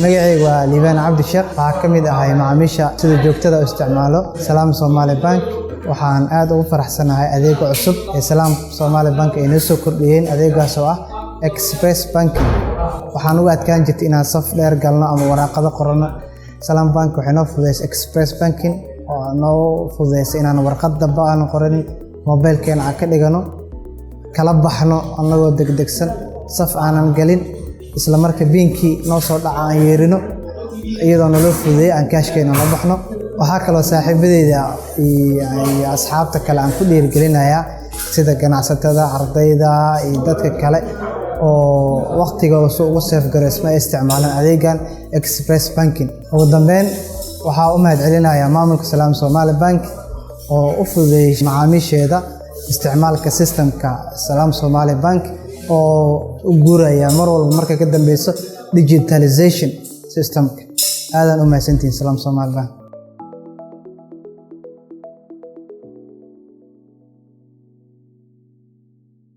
magacaygu waa Liibaan Cabdi Sheekh waxaa ka mid ahay macaamiisha sida joogtada u isticmaalo Salaam Somali Bank waxaan aad ugu faraxsanahay adeega cusub ee Salaam Somali Bank ay noo soo kordhiyeen adeegaas oo ah Express Banking waxaan ugu adkaan jirtay inaan saf dheer galno ama waraaqado qorno Salaam Bank waxay noo fududeysay Express Banking oo noo fududeysay inaan warqad damba aan qoran mobilkeena aan ka dhigano kala baxno anagoo degdegsan saf aanan galin isla markaa biinkii noo soo dhacaan yeerino iyadoo naloo fududeeyay aan kaashkeena la baxno waxa kale oo saaxiibadeyda iyo asxaabta kale aan ku dhiirigelinayaa sida ganacsatada ardayda iyo dadka kale oo waqtigooda soo ugu safe gareysma isticmaalaan adeegan Express Banking ugu dambeyn waxa u mahadcelinayaa maamulka Salaam Somali Bank oo u fududeeyay macaamiisheeda isticmaalka systemka Salaam Somali Bank oo u guuraya mar walba marka ka dambeyso digitalization systemka aadan u mahadsantiin Salaam Somali Bank